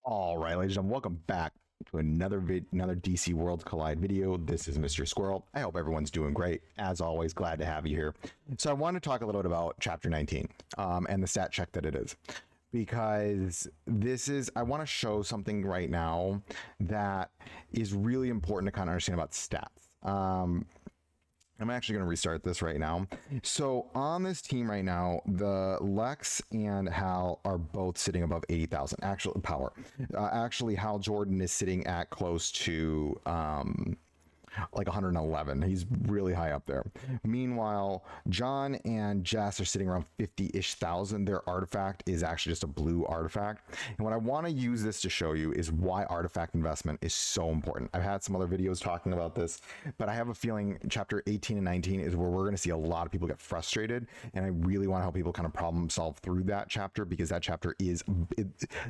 All right, ladies and gentlemen, welcome back to another DC Worlds Collide video. This is Mr. Squirrel. I hope everyone's doing great. As always, glad to have you here. So I want to talk a little bit about Chapter 19 and the stat check that it is. Because I want to show something right now that is really important to kind of understand about stats. I'm actually going to restart this right now. So on this team right now, the Lex and Hal are both sitting above 80,000 actual power. Actually, Hal Jordan is sitting at close to like 111. He's really high up there. Meanwhile, John and Jess are sitting around 50-ish thousand. Their artifact is actually just a blue artifact. And what I want to use this to show you is why artifact investment is so important. I've had some other videos talking about this, but I have a feeling chapter 18 and 19 is where we're going to see a lot of people get frustrated. And I really want to help people kind of problem solve through that chapter, because that chapter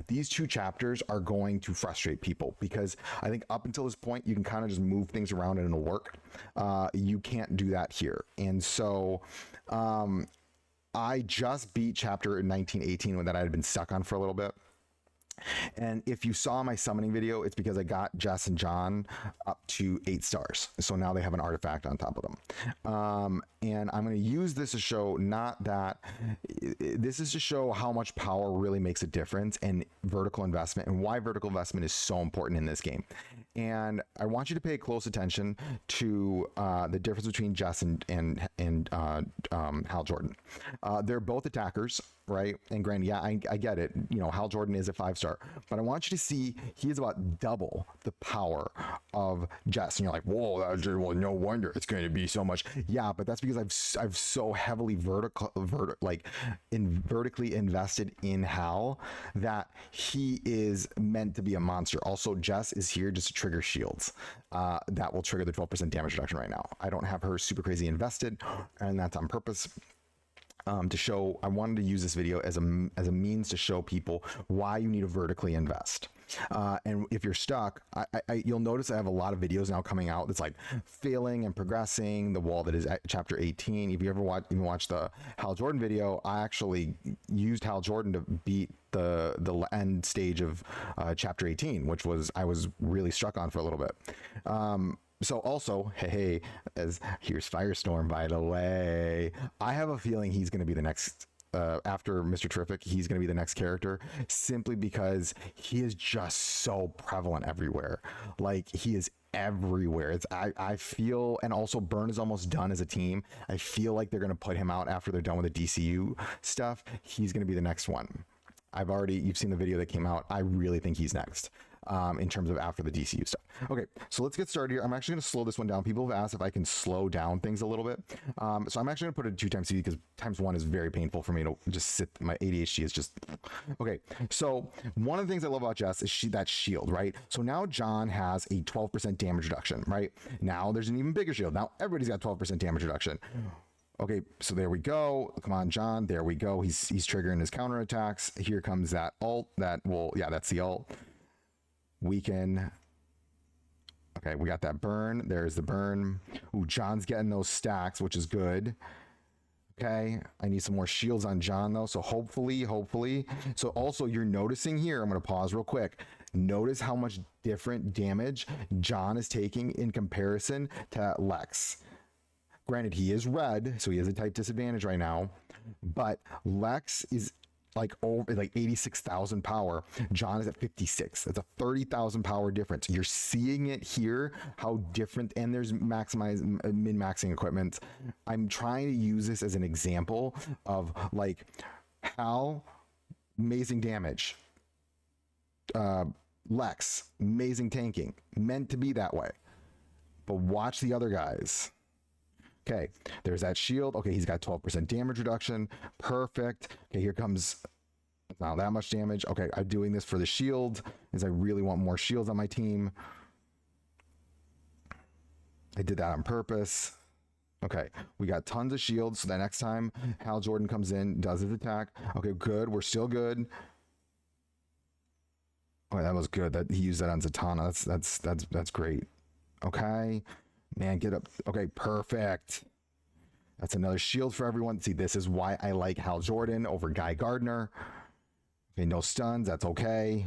these two chapters are going to frustrate people, because I think up until this point, you can kind of just move things around and it'll work. You can't do that here. And so I just beat chapter 1918 when that I had been stuck on for a little bit. And if you saw my summoning video, it's because I got Jess and John up to 8 stars. So now they have an artifact on top of them. And I'm going to use this to show this is to show how much power really makes a difference in vertical investment and why vertical investment is so important in this game. And I want you to pay close attention to the difference between Jess and Hal Jordan. They're both attackers, right? And granted, yeah, I get it. You know, Hal Jordan is a 5-star, but I want you to see he is about double the power of Jess. And you're like, whoa, well, no wonder it's going to be so much. Yeah, but that's because I've so heavily vertically invested in Hal that he is meant to be a monster. Also, Jess is here just to trigger shields. That will trigger the 12% damage reduction right now. I don't have her super crazy invested, and that's on purpose. To show, I wanted to use this video as a means to show people why you need to vertically invest. And if you're stuck, you'll notice I have a lot of videos now coming out that's like failing and progressing, the wall that is at chapter 18. If you ever watch the Hal Jordan video, I actually used Hal Jordan to beat the end stage of chapter 18, which I was really struck on for a little bit. So also, hey, here's Firestorm, by the way. I have a feeling he's going to be the next, after Mr. Terrific, he's going to be the next character, simply because he is just so prevalent everywhere. Like, he is everywhere. I feel, and also Burn is almost done as a team. I feel like they're going to put him out after they're done with the DCU stuff. He's going to be the next one. You've seen the video that came out. I really think he's next. In terms of after the DCU stuff. Okay, so let's get started here. I'm actually going to slow this one down. People have asked if I can slow down things a little bit. So I'm actually going to put it 2 times speed, because times 1 is very painful for me to just sit. My ADHD is just... Okay, so one of the things I love about Jess is that shield, right? So now John has a 12% damage reduction, right? Now there's an even bigger shield. Now everybody's got 12% damage reduction. Okay, so there we go. Come on, John. There we go. He's triggering his counterattacks. Here comes that ult. That's the ult. We can... Okay, we got that burn. There's the burn. Ooh, John's getting those stacks, which is good. Okay, I need some more shields on John, though. So hopefully... So also, you're noticing here, I'm going to pause real quick. Notice how much different damage John is taking in comparison to Lex. Granted, he is red, so he has a type disadvantage right now. But Lex is... like 86,000 power. John is at 56. That's a 30,000 power difference. You're seeing it here, how different, and there's min-maxing equipment. I'm trying to use this as an example of like how amazing damage. Lex, amazing tanking, meant to be that way. But watch the other guys. Okay, there's that shield. Okay, he's got 12% damage reduction. Perfect. Okay, here comes not that much damage. Okay, I'm doing this for the shield, because I really want more shields on my team. I did that on purpose. Okay, we got tons of shields, so that next time Hal Jordan comes in, does his attack. Okay, good. We're still good. Oh, that was good. That he used that on Zatanna. That's great. Okay. Man, get up. Okay, perfect. That's another shield for everyone. See, this is why I like Hal Jordan over Guy Gardner. Okay, no stuns. That's okay.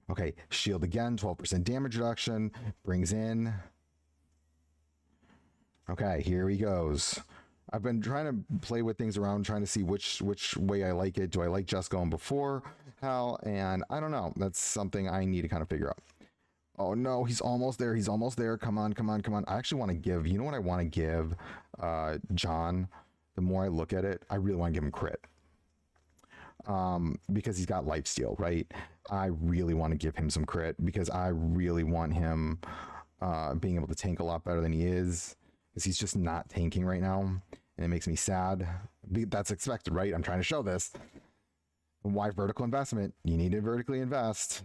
Okay, shield again, 12% damage reduction, brings in. Okay, here he goes. I've been trying to play with things around, trying to see which way I like it. Do I like just going before Hal? And I don't know. That's something I need to kind of figure out. Oh no, he's almost there. He's almost there. Come on, come on, come on. I actually want to give, you know what I want to give John? The more I look at it, I really want to give him crit. Because he's got lifesteal, right? I really want to give him some crit because I really want him being able to tank a lot better than he is, because he's just not tanking right now, and it makes me sad. That's expected, right? I'm trying to show this. Why vertical investment? You need to vertically invest.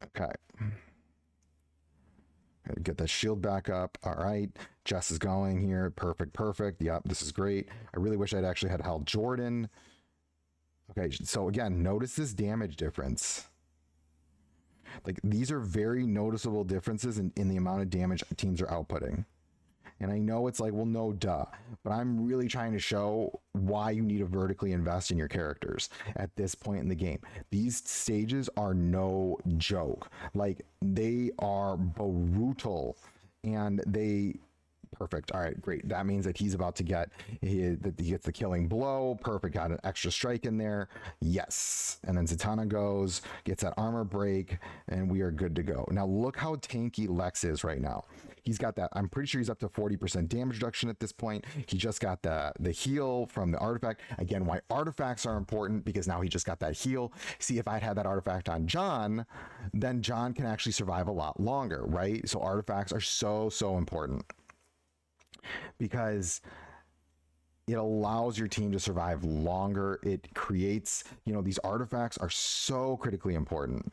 Okay. Get that shield back up. All right. Jess is going here. Perfect, perfect. Yep, this is great. I really wish I'd actually had Hal Jordan. Okay, so again, notice this damage difference. Like, these are very noticeable differences in the amount of damage teams are outputting. And I know it's like, well, no, duh. But I'm really trying to show why you need to vertically invest in your characters at this point in the game. These stages are no joke. Like, they are brutal. And they... Perfect. All right, great. That means that he's about to get, he gets the killing blow. Perfect. Got an extra strike in there. Yes. And then Zatanna goes, gets that armor break, and we are good to go. Now, look how tanky Lex is right now. He's got that. I'm pretty sure he's up to 40% damage reduction at this point. He just got the heal from the artifact. Again, why artifacts are important, because now he just got that heal. See, if I'd had that artifact on John, then John can actually survive a lot longer, right? So artifacts are so, so important, because it allows your team to survive longer. It creates, you know, these artifacts are so critically important.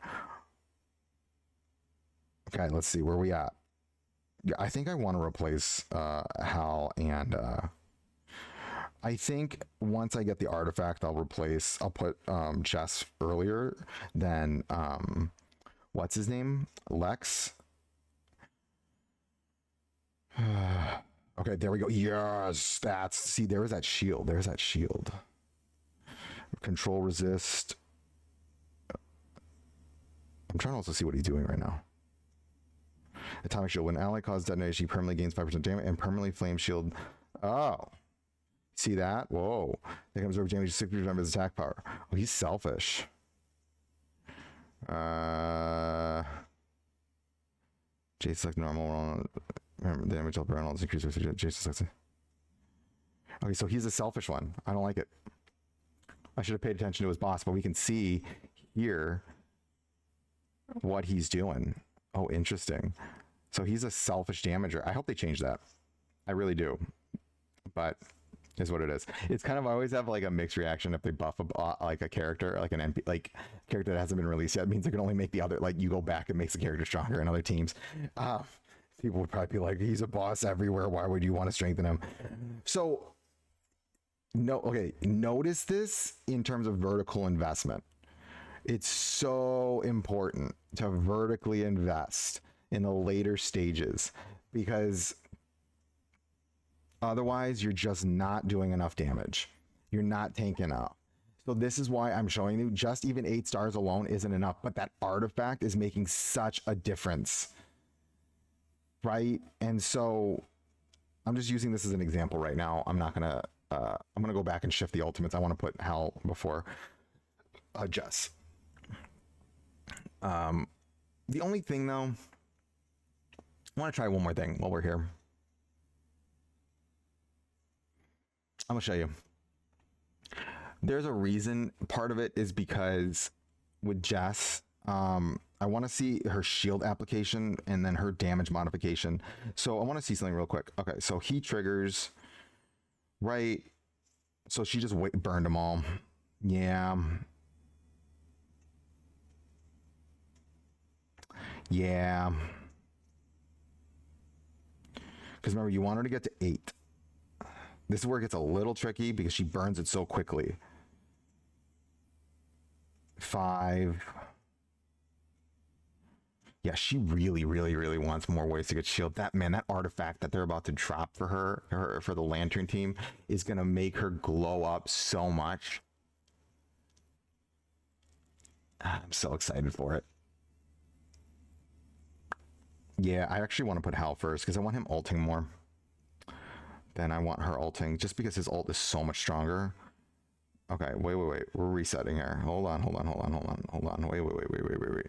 Okay, let's see where we at. I think I want to replace Hal, and I think once I get the artifact, I'll put Jess earlier than what's his name? Lex. Okay, there we go. Yes, see, there is that shield. There's that shield. Control resist. I'm trying to also see what he's doing right now. Atomic shield. When ally causes detonation, he permanently gains 5% damage, and permanently flame shield. Oh. See that? Whoa. They can absorb damage 60% of his attack power. Oh, he's selfish. J select normal. Remember, the damage helper Reynolds increase with Jason. Okay, so he's a selfish one. I don't like it. I should have paid attention to his boss, but we can see here what he's doing. Oh, interesting. So he's a selfish damager. I hope they change that. I really do. But is what it is. It's kind of, I always have like a mixed reaction if they buff like a character, like an MP, like a character that hasn't been released yet. It means they can only make the other, like you go back and makes the character stronger in other teams. People would probably be like, he's a boss everywhere. Why would you want to strengthen him? So, no, okay. Notice this in terms of vertical investment. It's so important to vertically invest in the later stages, because otherwise you're just not doing enough damage. You're not tanking enough. So this is why I'm showing you just even 8 stars alone isn't enough, but that artifact is making such a difference. Right? And so I'm just using this as an example right now. I'm not gonna I'm gonna go back and shift the ultimates. I want to put Hal before Jess. The only thing though, I want to try one more thing while we're here. I'm gonna show you. There's a reason. Part of it is because with Jess, I want to see her shield application and then her damage modification. So I want to see something real quick. Okay, so he triggers, right? So she just burned them all. Yeah. Yeah. Because remember, you want her to get to 8. This is where it gets a little tricky because she burns it so quickly. 5. Yeah, she really, really, really wants more ways to get shield. That artifact that they're about to drop for her for the Lantern team is gonna make her glow up so much. I'm so excited for it. Yeah, I actually want to put Hal first because I want him ulting more than I want her ulting, just because his ult is so much stronger. Okay, wait. We're resetting here. Hold on. Wait.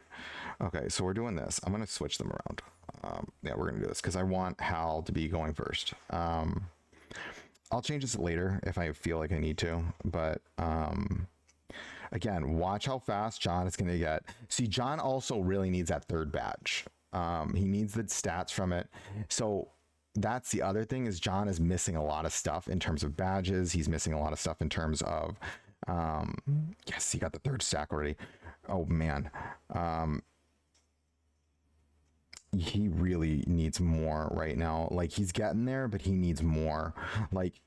Okay, so we're doing this. I'm going to switch them around. Yeah, we're going to do this because I want Hal to be going first. I'll change this later if I feel like I need to, but again, watch how fast John is going to get. See, John also really needs that third badge. He needs the stats from it. So that's the other thing, is John is missing a lot of stuff in terms of badges. He's missing a lot of stuff in terms of, yes, he got the third stack already. Oh man. He really needs more right now. Like, he's getting there, but he needs more. Like,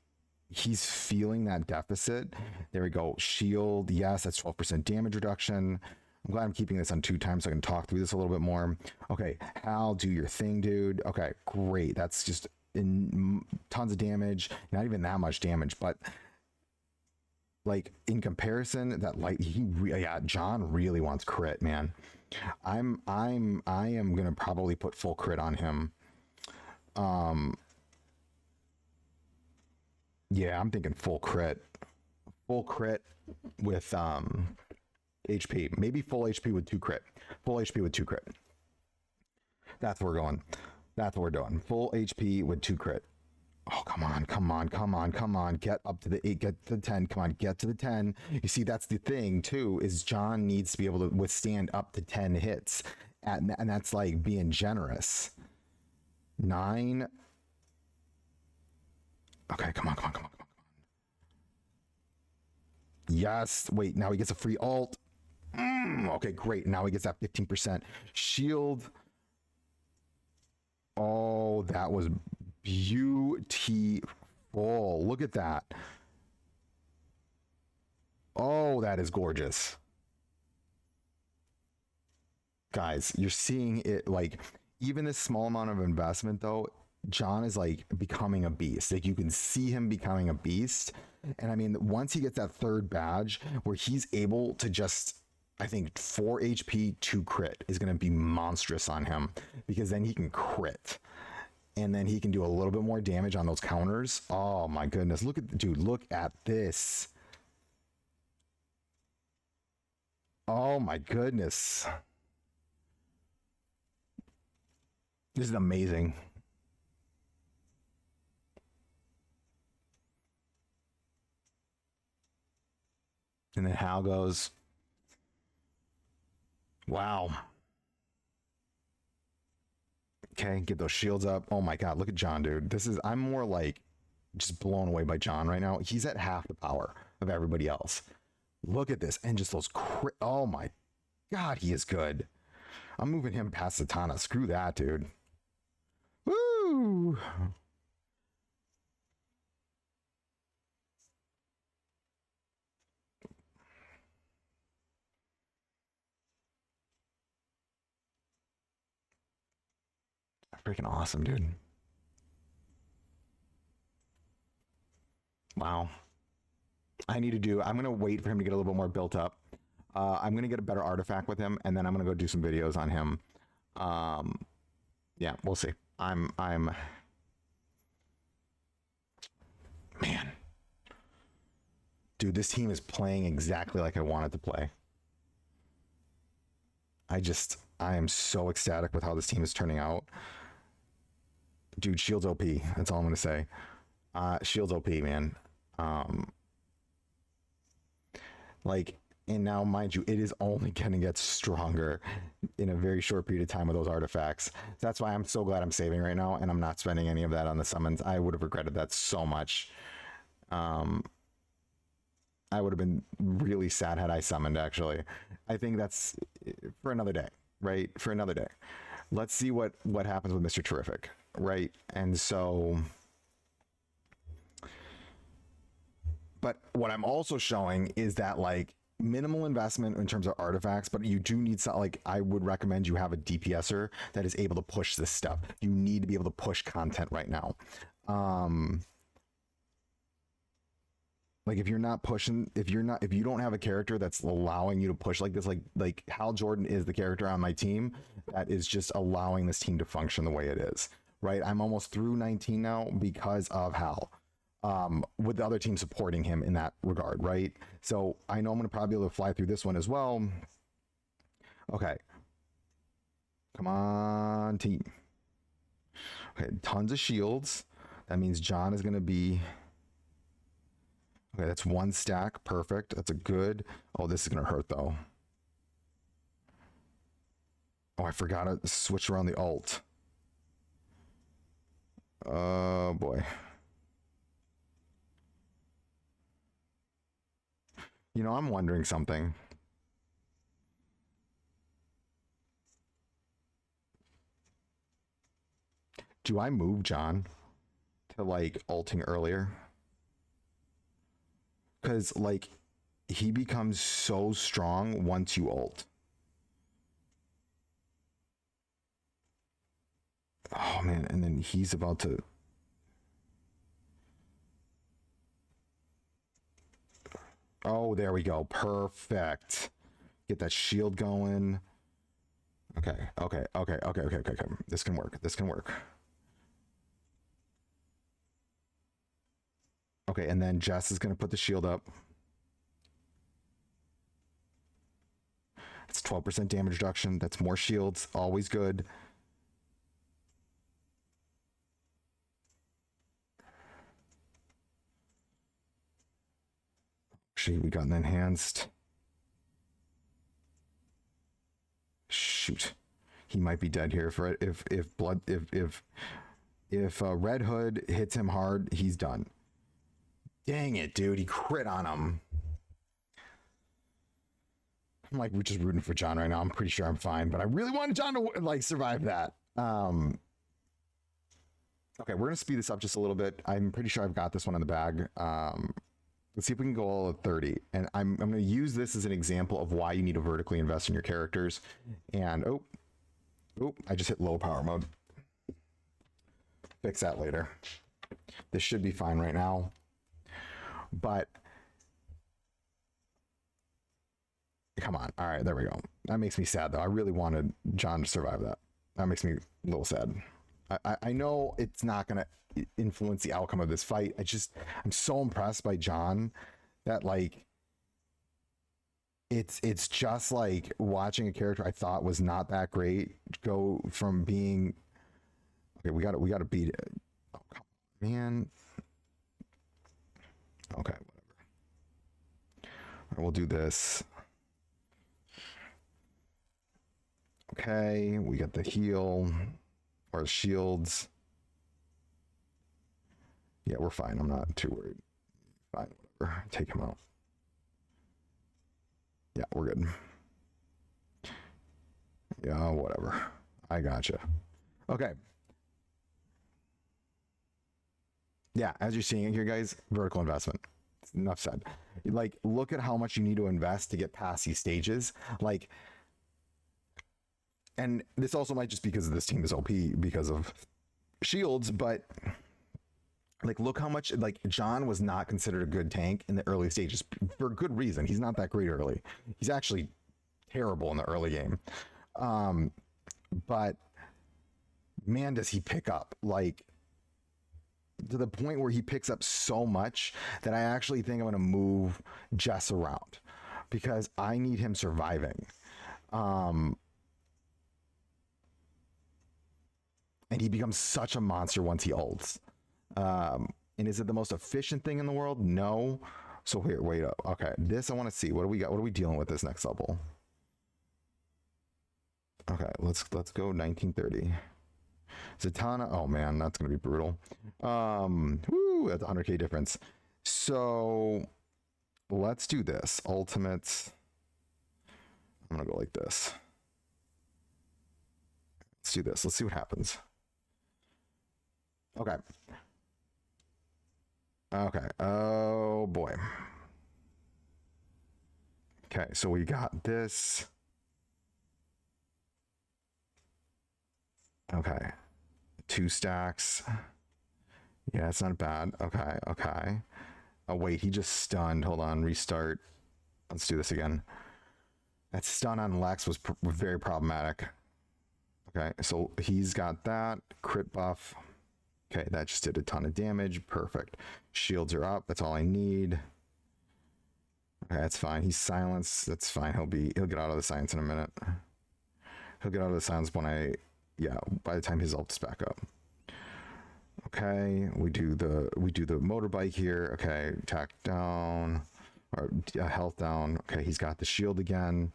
he's feeling that deficit. There we go. Shield. Yes, that's 12% damage reduction. I'm glad I'm keeping this on 2 times so I can talk through this a little bit more. Okay, Hal, do your thing, dude. Okay, great. That's just tons of damage. Not even that much damage, but like in comparison, that yeah, John really wants crit, man. I am gonna probably put full crit on him. Yeah, I'm thinking full crit with HP, maybe full HP with 2 crit, That's where we're going. That's what we're doing. Full HP with 2 crit. Oh, come on. Get up to the 8, get to the 10. Come on, get to the 10. You see, that's the thing too, is John needs to be able to withstand up to 10 hits. And that's like being generous. 9. Okay, come on. Yes. Wait, now he gets a free ult. Okay, great. Now he gets that 15% shield. Oh, that was beautiful. Look at that. Oh, that is gorgeous. Guys, you're seeing it, like, even this small amount of investment though, John is like becoming a beast. Like, you can see him becoming a beast. And I mean, once he gets that third badge where he's able to just, I think 4 HP 2 crit is going to be monstrous on him, because then he can crit. And then he can do a little bit more damage on those counters. Oh my goodness. Look at, dude, look at this. Oh my goodness. This is amazing. And then Hal goes, wow. Okay, get those shields up. Oh my god, look at John, dude. I'm more like just blown away by John right now. He's at half the power of everybody else. Look at this. And just those oh my god, he is good. I'm moving him past Zatanna. Screw that, dude. Woo! Freaking awesome, dude. Wow. I'm gonna wait for him to get a little bit more built up. I'm gonna get a better artifact with him, and then I'm gonna go do some videos on him. Yeah, we'll see. I'm man. Dude, this team is playing exactly like I wanted to play. I am so ecstatic with how this team is turning out. Dude, Shield's OP. That's all I'm gonna say. Shield's OP, man. Like, and now, mind you, it is only gonna get stronger in a very short period of time with those artifacts. That's why I'm so glad I'm saving right now, and I'm not spending any of that on the summons. I would have regretted that so much. I would have been really sad had I summoned, actually. I think that's for another day, right? For another day. Let's see what happens with Mr. Terrific, right? And so, but what I'm also showing is that, like, minimal investment in terms of artifacts, but you do need some, like, I would recommend you have a DPSer that is able to push this stuff. You need to be able to push content right now. Like if you're not pushing, if you don't have a character that's allowing you to push like this, like Hal Jordan is the character on my team that is just allowing this team to function the way it is. Right, I'm almost through 19 now because of Hal, with the other team supporting him in that regard. Right, so I know I'm going to probably be able to fly through this one as well. Okay, come on, team. Okay, tons of shields. That means John is going to be. Okay, that's one stack. Perfect. That's a good. Oh, this is going to hurt though. Oh, I forgot to switch around the alt. Oh boy. You know, I'm wondering something. Do I move John to like ulting earlier? Because like he becomes so strong once you ult. Oh man, and then he's about to. Oh, there we go. Perfect. Get that shield going. Okay, okay, okay, okay, okay, okay, okay. This can work. This can work. Okay, and then Jess is going to put the shield up. It's 12% damage reduction. That's more shields. Always good. Actually, we got an enhanced. Shoot, he might be dead here for if blood if Red Hood hits him hard, he's done. Dang it, dude! He crit on him. I'm like, we're just rooting for John right now. I'm pretty sure I'm fine, but I really wanted John to like survive that. Okay, we're gonna speed this up just a little bit. I'm pretty sure I've got this one in the bag. Let's see if we can go all at 30. And I'm going to use this as an example of why you need to vertically invest in your characters. And oh, I just hit low power mode. Fix that later. This should be fine right now. But come on. All right, there we go. That makes me sad though. I really wanted John to survive that. That makes me a little sad. I know it's not going to influence the outcome of this fight. I'm so impressed by John that like it's just like watching a character I thought was not that great go from being okay. We got to beat it. Oh, come on, man. Okay, whatever. All right, we'll do this. Okay, we got the heal. Or shields. Yeah, we're fine. I'm not too worried. Fine, whatever. Take him out. Yeah, we're good. Yeah, whatever. I gotcha. Okay. Yeah, as you're seeing here, guys, vertical investment. Enough said. Like, look at how much you need to invest to get past these stages. Like, and this also might just because this team is OP because of shields, but like look how much like John was not considered a good tank in the early stages for good reason. He's not that great early. He's actually terrible in the early game. But man, does he pick up like to the point where he picks up so much that I actually think I'm going to move Jess around because I need him surviving. And he becomes such a monster once he ults. And is it the most efficient thing in the world? No. So here, wait up. Okay, this I want to see. What do we got? What are we dealing with this next level? Okay, let's go 1930. Zatanna. Oh man, that's gonna be brutal. Woo, that's a 100K difference. So let's do this. Ultimates. I'm gonna go like this. Let's do this. Let's see what happens. Okay. Okay. Oh boy. Okay, so we got this. Okay. 2 stacks. Yeah, it's not bad. Okay, okay. Oh, wait, he just stunned. Hold on, restart. Let's do this again. That stun on Lex was very problematic. Okay, so he's got that. Crit buff. Okay, that just did a ton of damage. Perfect. Shields are up. That's all I need. Okay, that's fine. He's silenced. That's fine. He'll get out of the silence in a minute. He'll get out of the silence by the time his ult's back up. Okay, we do the motorbike here. Okay, attack down or health down. Okay, he's got the shield again.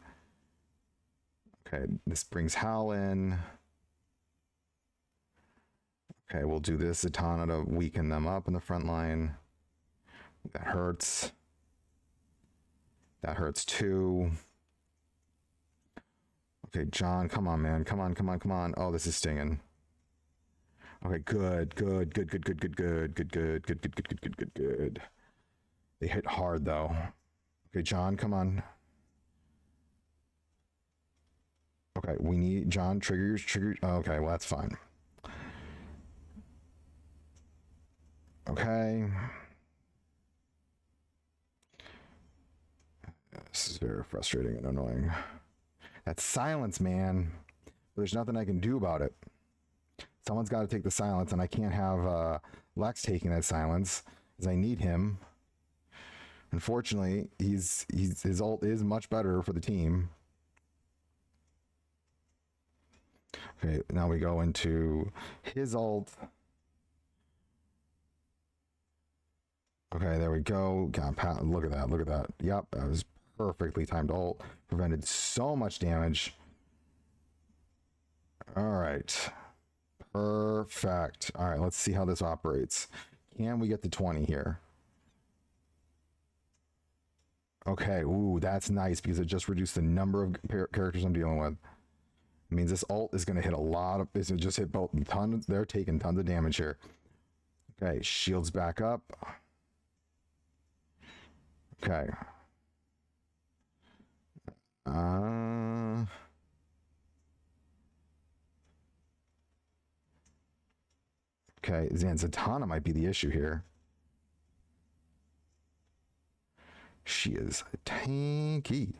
Okay, this brings Hal in. Okay, we'll do this Zatanna to weaken them up in the front line. That hurts. That hurts too. Okay, John, come on, man. Come on. Oh, this is stinging. Okay, good. They hit hard though. Okay, John, come on. Okay, we need John trigger. Okay, well that's fine. Okay. This is very frustrating and annoying. That's silence, man. But there's nothing I can do about it. Someone's got to take the silence, and I can't have Lex taking that silence, as I need him. Unfortunately, his ult is much better for the team. Okay, now we go into his ult. Okay, there we go. God, look at that. Yep, that was perfectly timed ult. Prevented so much damage. All right. Perfect. All right, let's see how this operates. Can we get to 20 here? Okay, ooh, that's nice because it just reduced the number of characters I'm dealing with. It means this ult is going to hit a lot of... It just hit both tons. They're taking tons of damage here. Okay, shields back up. Okay. Okay, Zatanna might be the issue here. She is tanky.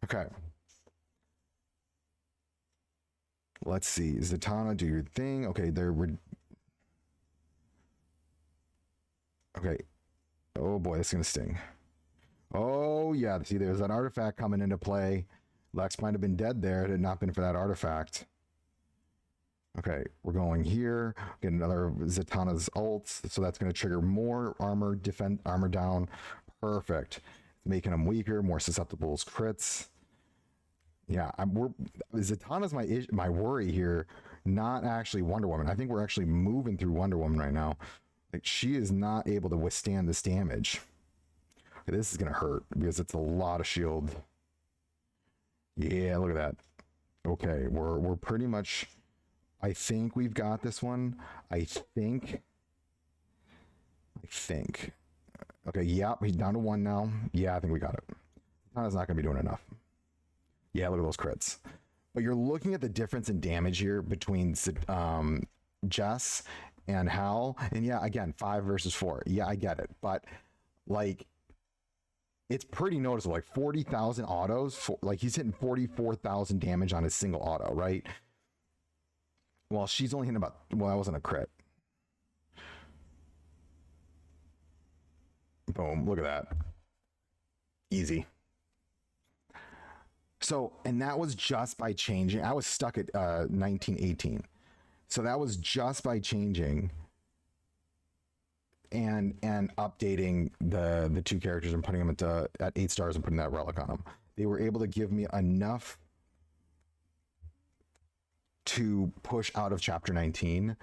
Okay. Let's see. Zatanna, do your thing. Okay, okay. Oh boy, it's gonna sting. Oh yeah, see, there's that artifact coming into play. Lex might have been dead there had it not been for that artifact. Okay, we're going here. Get another Zatanna's ults, so that's going to trigger more armor down. Perfect. Making them weaker, more susceptible to crits. Yeah, Zatanna's my worry here, not actually Wonder Woman. I think we're actually moving through Wonder Woman right now. Like, she is not able to withstand this damage. Okay, this is going to hurt because it's a lot of shield. Yeah, look at that. Okay, we're pretty much... I think we've got this one. I think. Okay, yeah, he's down to 1 now. Yeah, I think we got it. Zatanna's not going to be doing enough. Yeah, look at those crits. But you're looking at the difference in damage here between Jess and Hal. And yeah, again, 5 versus 4. Yeah, I get it. But, like, it's pretty noticeable. Like, 40,000 autos. Like, he's hitting 44,000 damage on his single auto, right? Well, she's only hitting about... Well, that wasn't a crit. Boom. Look at that. Easy. So, and that was just by changing. I was stuck at 1918. So that was just by changing and updating the 2 characters and putting them at 8 stars and putting that relic on them. They were able to give me enough to push out of chapter 19.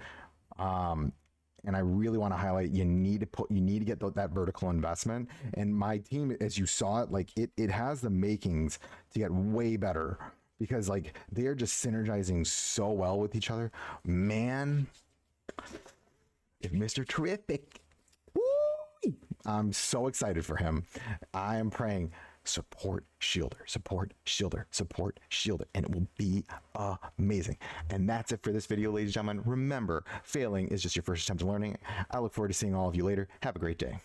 And I really want to highlight, you need to get that vertical investment. And my team, as you saw it, like it has the makings to get way better because like they're just synergizing so well with each other. Man, if Mr. Terrific, woo, I'm so excited for him. I am praying. support shielder, support shielder, support shielder, and it will be amazing. And that's it for this video, ladies and gentlemen. Remember, failing is just your first attempt at learning. I look forward to seeing all of you later. Have a great day.